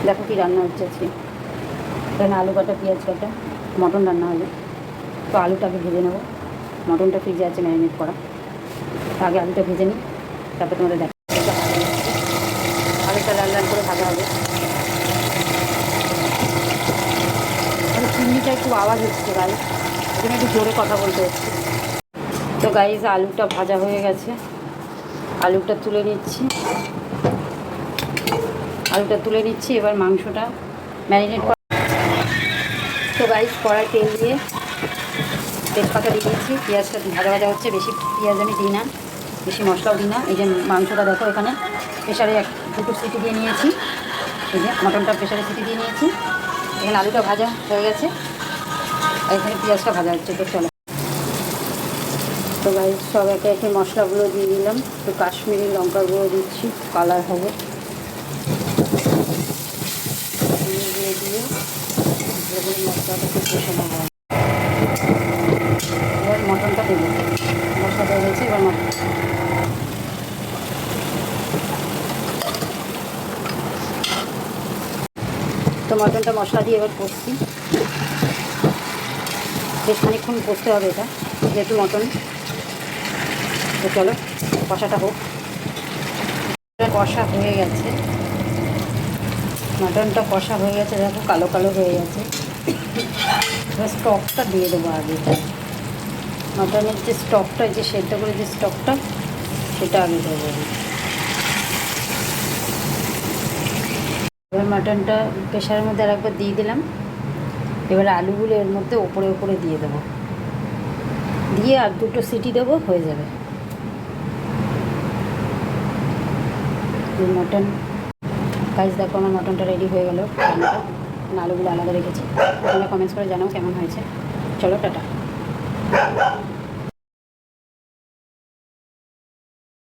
দেখো কি রান্না হচ্ছে আজকে। এখানে আলু কাটা, পেঁয়াজ কাটা, মটন রান্না হবে। তো আলুটাকে ভেজে নেবো। মটনটা ফ্রিজে আছে ম্যারিনেট করা। আগে আলুটা ভেজে নিই, তারপর তোমাদের দেখা। আলুটা লাল লাল করে ভাজা হবে। চিমনিটা একটু আওয়াজ হচ্ছে গাইস, এখানে একটু জোরে কথা বলতে হচ্ছে। তো গাইস আলুটা ভাজা হয়ে গেছে, আলুটা তুলে নিচ্ছি। এবার মাংসটা ম্যারিনেট করা। তো গাইস কড়াই তেল দিয়ে তেজপাতা দিয়ে দিয়েছি। পেঁয়াজটা ভাজা ভাজা হচ্ছে। বেশি পেঁয়াজ আমি দিই না, বেশি মশলাও দিই না। এই যে মাংসটা দেখো, এখানে প্রেশারে দুটো সিটি দিয়ে নিয়েছি। এই যে মটনটা প্রেশারে সিটি দিয়ে নিয়েছি। এখানে আলুটা ভাজা হয়ে গেছে, আর এখানে পেঁয়াজটা ভাজা হচ্ছে। তো চলো, তো গাইস সব একে একে মশলাগুলো দিয়ে দিলাম। তো কাশ্মীরি লঙ্কার গুঁড়ো দিচ্ছি, কালার হবে। দিয়ে দিয়ে মশলাটা খুব কষানো হয়। এবার মটনটা দেবো। মশলা দেওয়া হয়েছে, এবার মটন। তো মটনটা মশলা দিয়ে এবার কষছি। বেশ খানিকক্ষণ কষতে হবে এটা, যেহেতু মটন। তো চলো কষাটা হোক। কষা হয়ে গেছে, মটনটা কষা হয়ে গেছে। দেখো কালো কালো হয়ে গেছে। এবার স্টকটা দিয়ে দেবো আগে। মটনের যে স্টকটা, যে সেদ্ধ করে যে স্টকটা, সেটা আগে দেবো। এবার মাটনটা প্রেশারের মধ্যে আর একবার দিয়ে দিলাম। এবার আলুগুলো এর মধ্যে ওপরে ওপরে দিয়ে দেবো, দিয়ে আর দুটো সিটি দেবো, হয়ে যাবে। মটন গাইস দেখো আমার মটনটা রেডি হয়ে গেল। আলুগুলো আলাদা রেখেছি। তোমরা কমেন্টস করে জানাও কেমন হয়েছে। চলো টাটা।